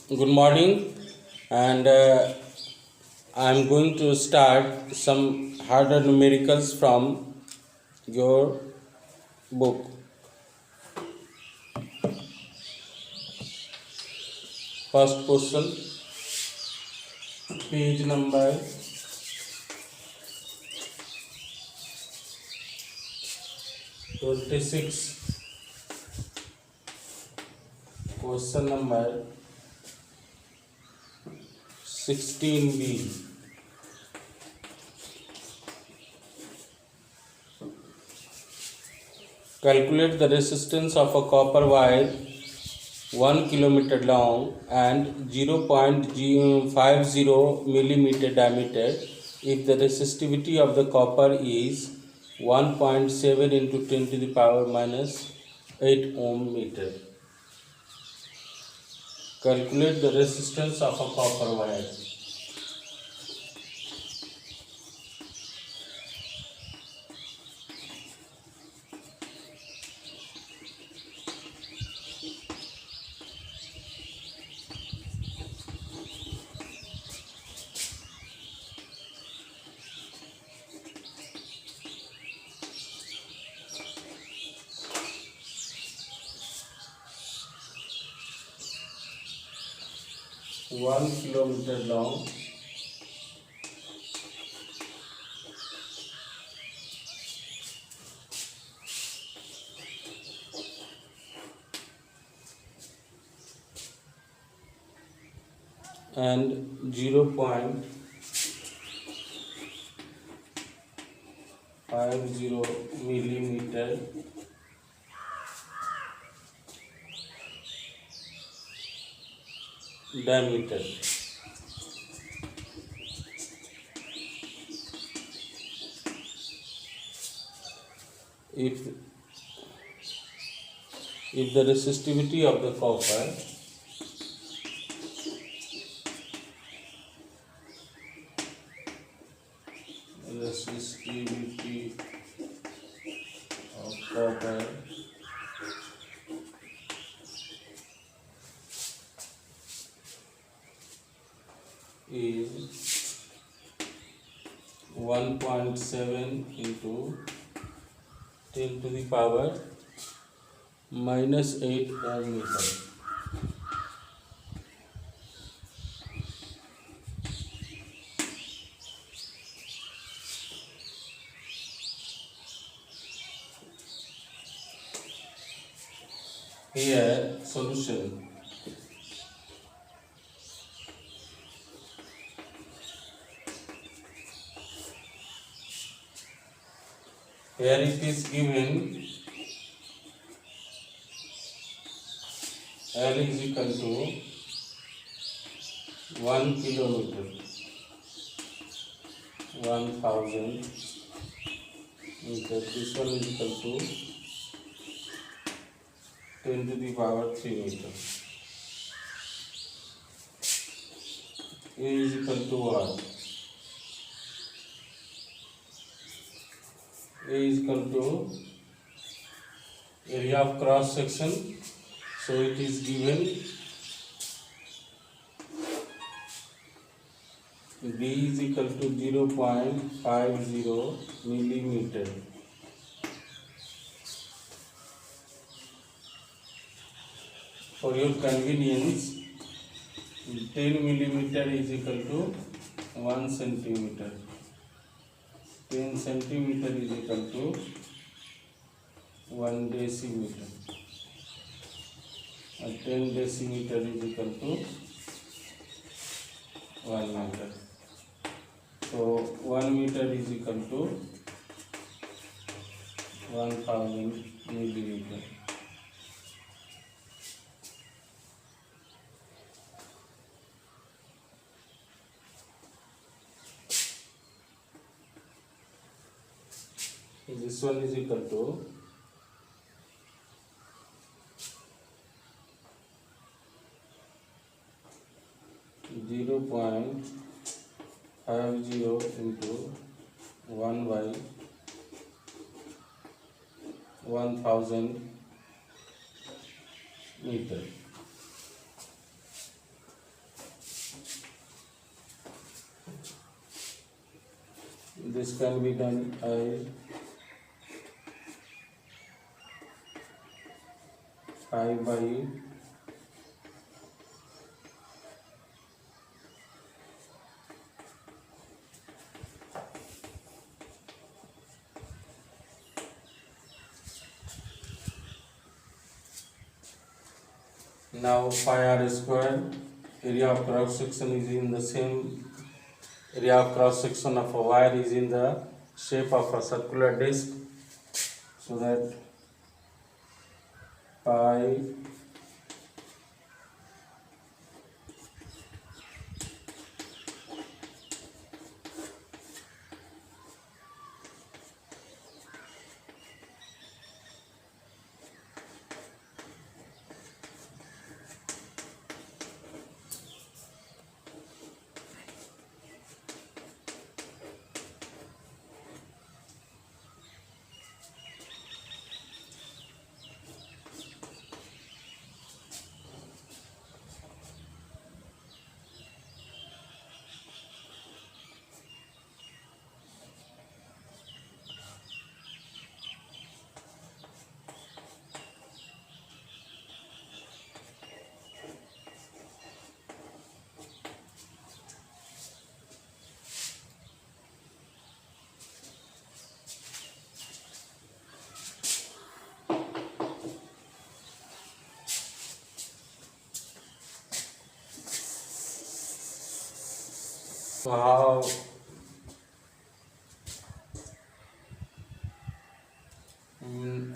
Good morning, and I'm going to start some harder numericals from your book. First question, page number 26, question number 16b. Calculate the resistance of a copper wire 1 kilometer long and 0.50 millimeter diameter if the resistivity of the copper is 1.7 into 10 to the power minus 8 ohm meter. Calculate the resistance of a copper wire. One kilometer long and 0.50 millimeter diameter. If the resistivity of the copper resistivity of copper is 1.7 into 10 to the power minus 8 ohm meter. Here solution. Here it is given L is equal to 1 kilometer, 1000 meter. This one is equal to 10 to the power 3 meter. A is equal to what? A is equal to area of cross section. So it is given B is equal to 0.50 millimeter. For your convenience, 10 millimeter is equal to 1 centimeter. 10 centimeter is equal to 1 decimeter. And 10 decimeter is equal to 1 meter. So 1 meter is equal to 1000 millimeter. This one is equal to 0.50 into 1 by 1000 meter. this can be done as pi by now pi r square. Area of cross section is in the same area of cross section of a wire is in the shape of a circular disc, so that pi so how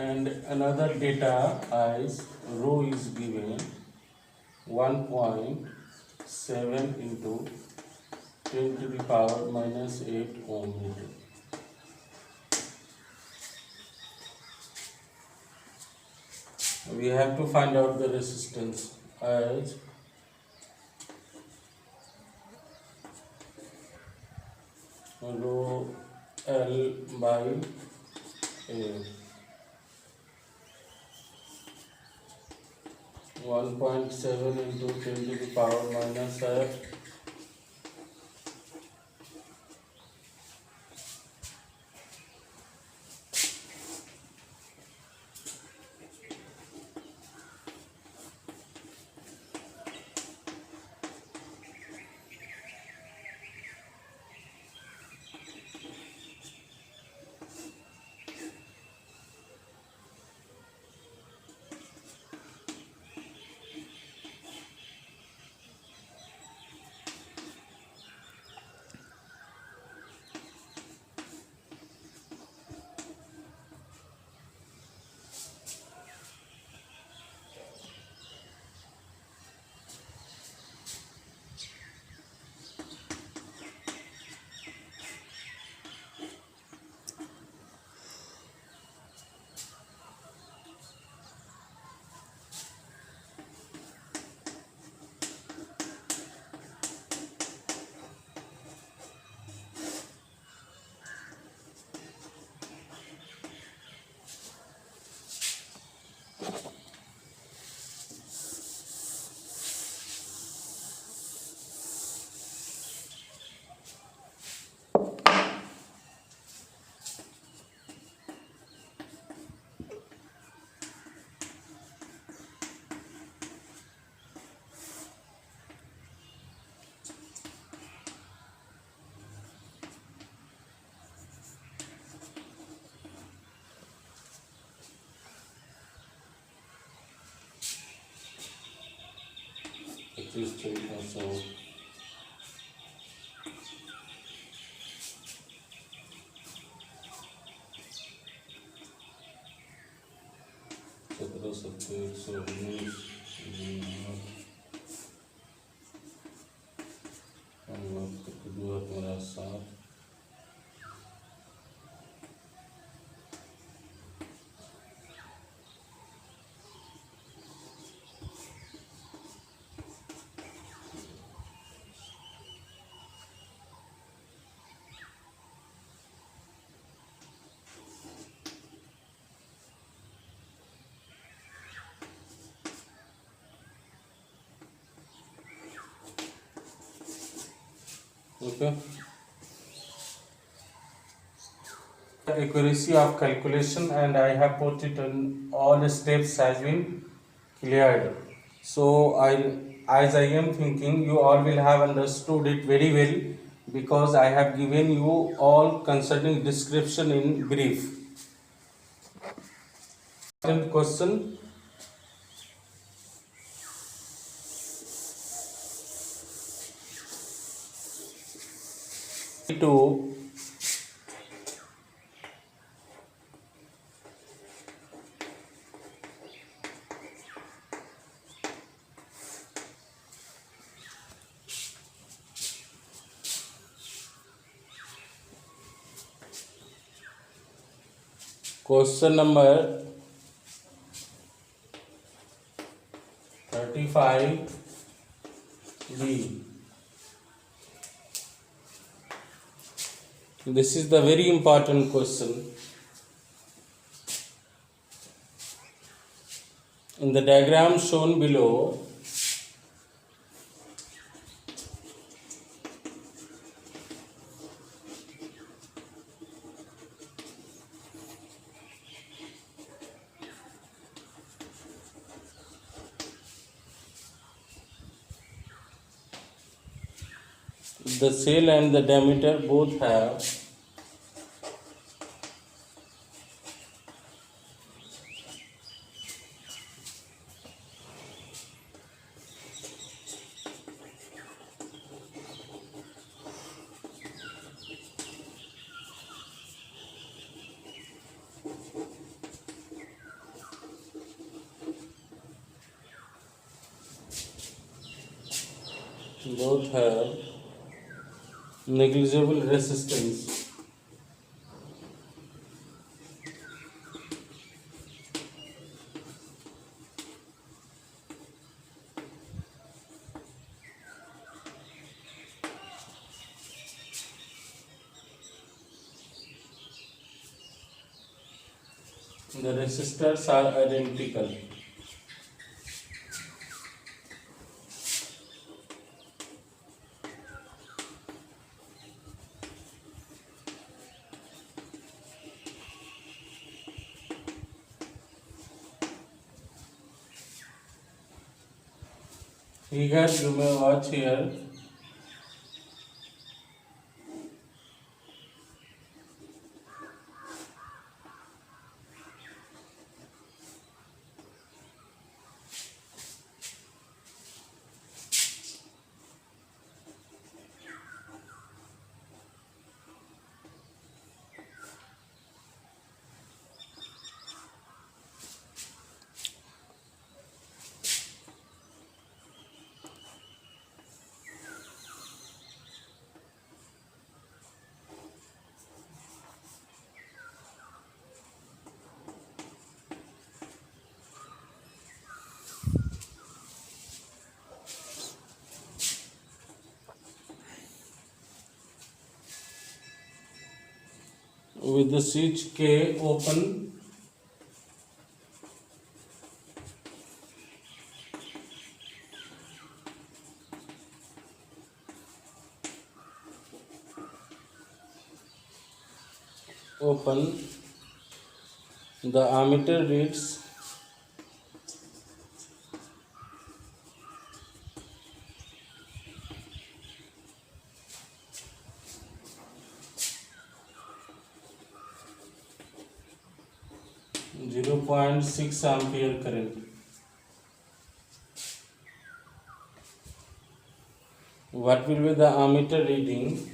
and another data as rho is given 1.7 into 10 to the power minus 8 ohm meter. We have to find out the resistance as rho L by A. 1.7 into 10 to the power minus 8. Existing also. सत्रह सत्तर एक सौ उन्नीस मेरा 7. Okay. accuracy of calculation, and I have put it on all the steps has been cleared. So as I am thinking, you all will have understood it very well, because I have given you all concerning description in brief. Question. To question number 35 B. This is the very important question. In the diagram shown below, the cell and the diameter both have negligible resistance. The resistors are identical. Here you may watch here. With the switch K open, the ammeter reads 0.6 ampere current. What will be the ammeter reading?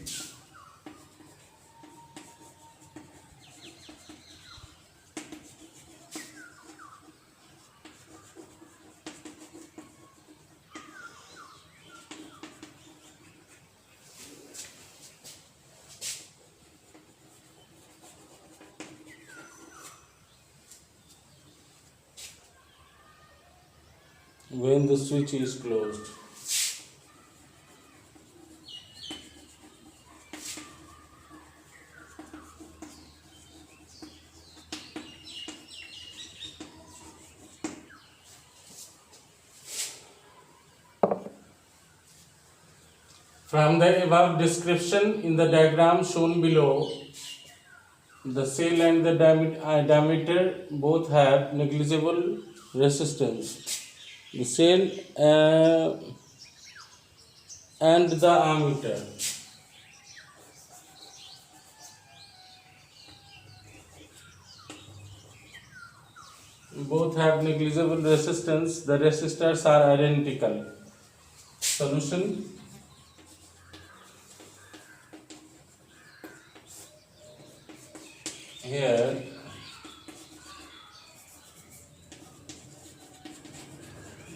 When the switch is closed. From the above description in the diagram shown below, The cell and the diameter both have negligible resistance. The cell and the ammeter both have negligible resistance. The resistors are identical. Solution: here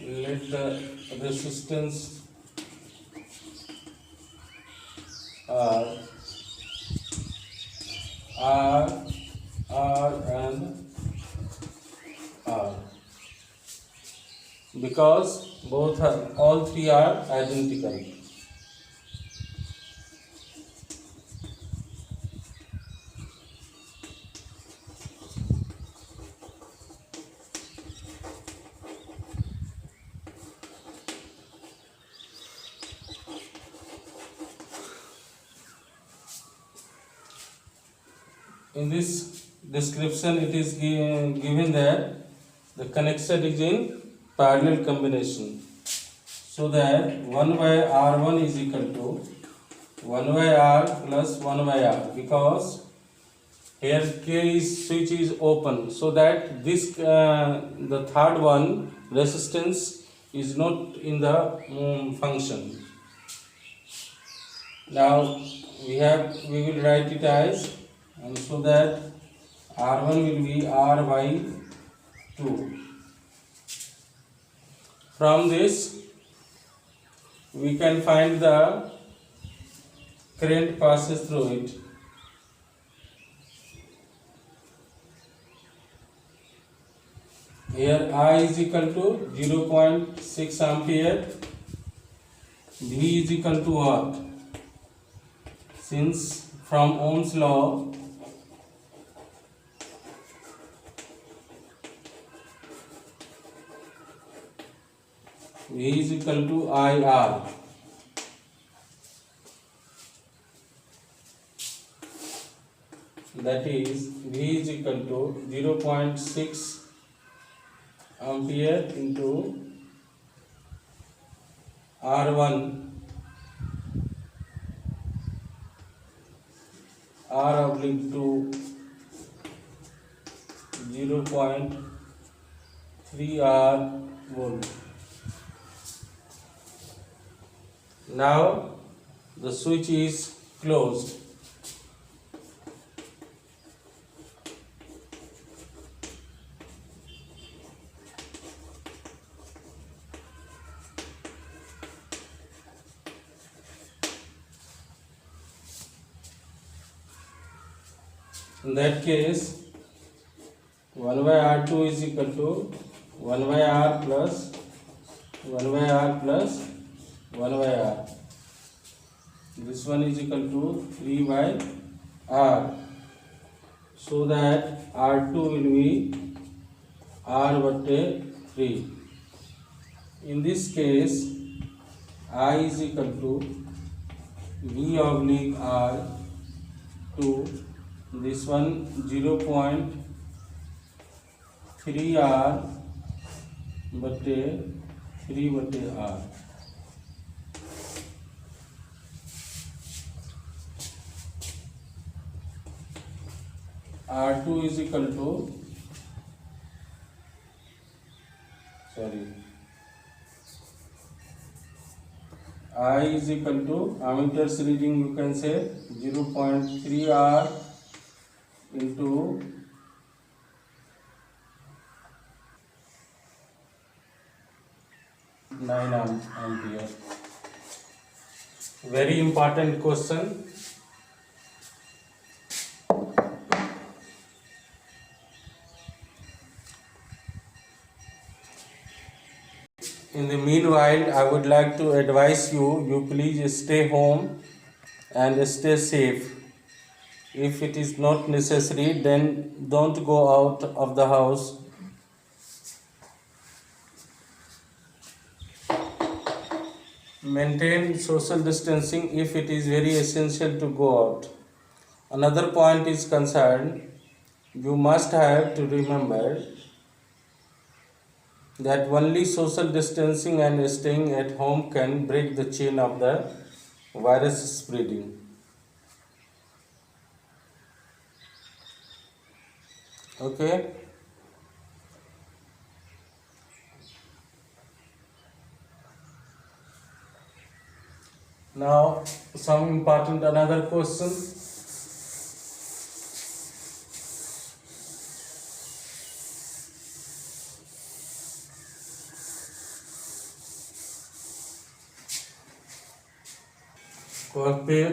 let the resistance R, and R, because all three are identical. In this description, it is given that the connection is in parallel combination, so that 1 by R1 is equal to 1 by R plus 1 by R, because here switch is open, so that this the third one resistance is not in the function. Now we will write it as, and so that R1 will be R by 2. From this we can find the current passes through it. Here I is equal to 0.6 ampere. V is equal to what? Since from Ohm's law, V is equal to IR. That is, V is equal to 0.6 ampere into R1 R/2 0.3 R volt. Now the switch is closed. In that case, 1 by R2 is equal to 1 by R plus 1 by R plus 1 by R. This one is equal to 3 by R. So that R2 will be R by 3. In this case, I is equal to V oblique R to this one 0.3 R by 3 by R. R2 is equal to, I is equal to, ammeter's reading you can say 0.3 R into 9 ampere. Very important question. In the meanwhile, I would like to advise you please stay home and stay safe. If it is not necessary, then don't go out of the house. Maintain social distancing if it is very essential to go out. another point is concerned, you must have to remember that only social distancing and staying at home can break the chain of the virus spreading. Okay. Now, some important another question.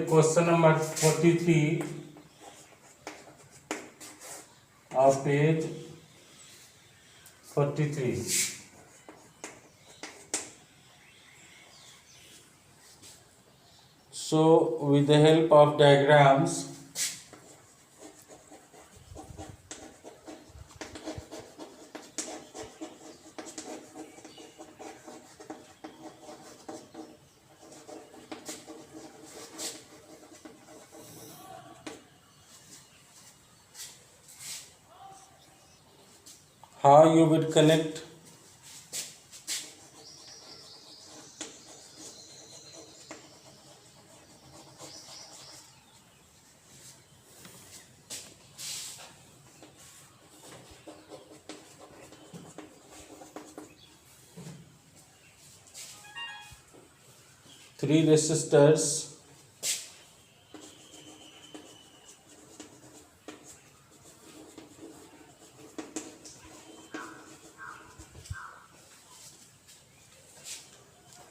Question number 43 of page 43. So, with the help of diagrams, how you would connect three resistors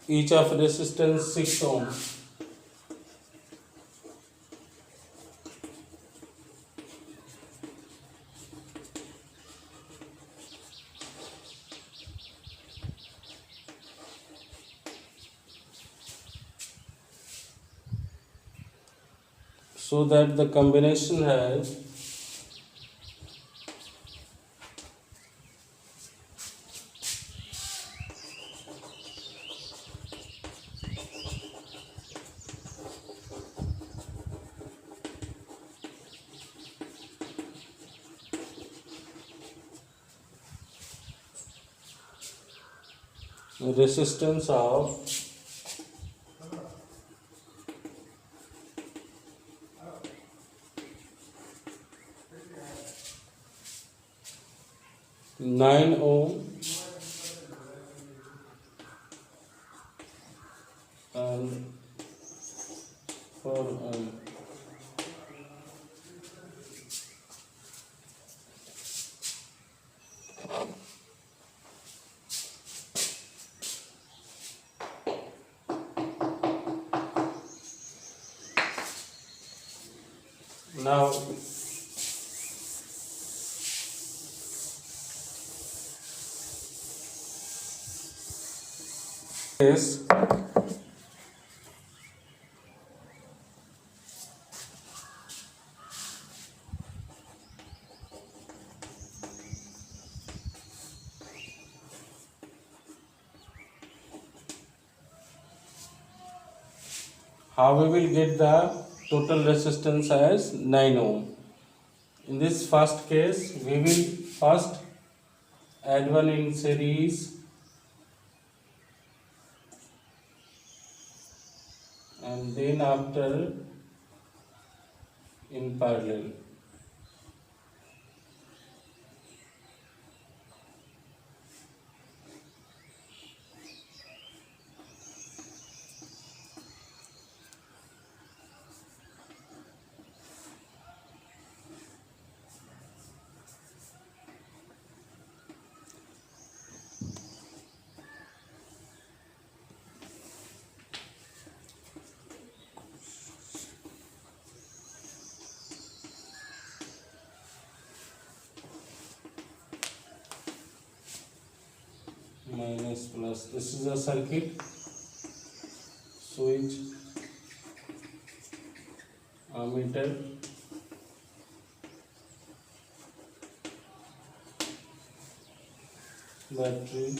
each of resistance 6 ohm, so that the combination has resistance of 9 ohm and 4 ohm. Now, is how we will get the total resistance as 9 ohm. In this first case, we will first add one in series and then after in parallel. Minus plus. This is a circuit. Switch, ammeter, battery,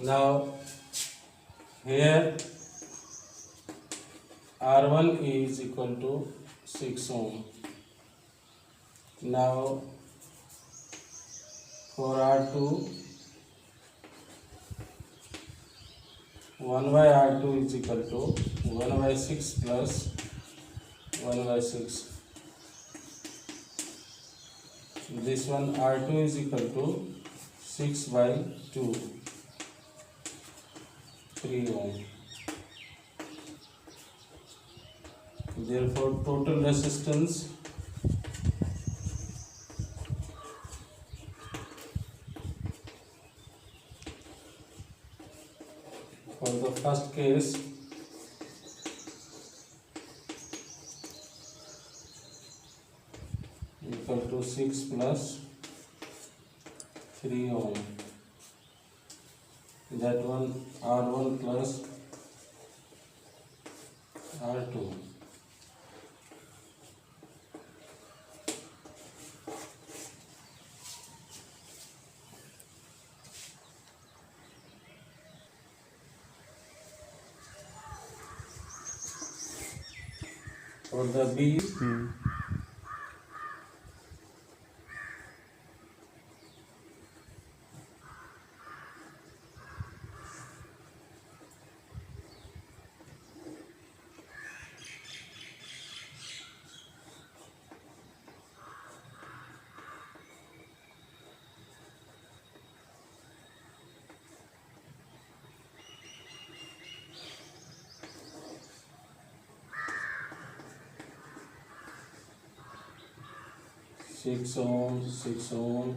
now here R1 is equal to 6 ohm. Now for R2, 1 by R2 is equal to 1 by 6 plus 1 by 6. This one R2 is equal to 6 by 2, 3 ohm. Therefore total resistance for the first case equal to 6 plus 3 ohm. That one R1 plus R2. For the B, 6 ohm, 6 ohm,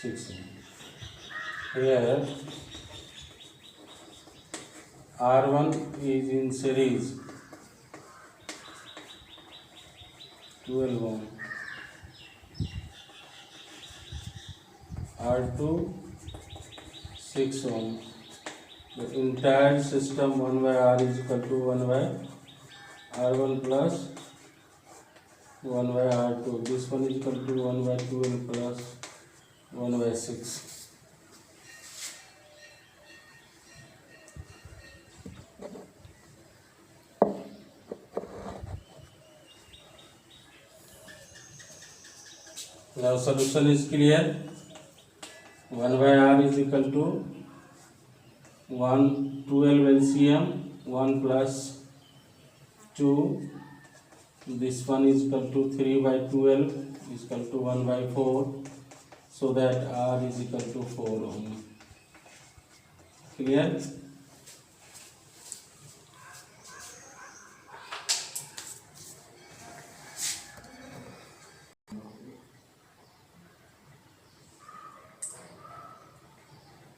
6 ohm. Here R1 is in series 12 ohm, R2 6 ohm. The entire system 1 by R is equal to 1 by R1 plus 1 by R2. This one is equal to 1 by 12 plus 1 by 6. Now solution is clear. 1 by R is equal to 112 LCM, 1 plus 2. This one is equal to 3 by 12 is equal to 1 by 4. So that R is equal to 4 ohm. Clear?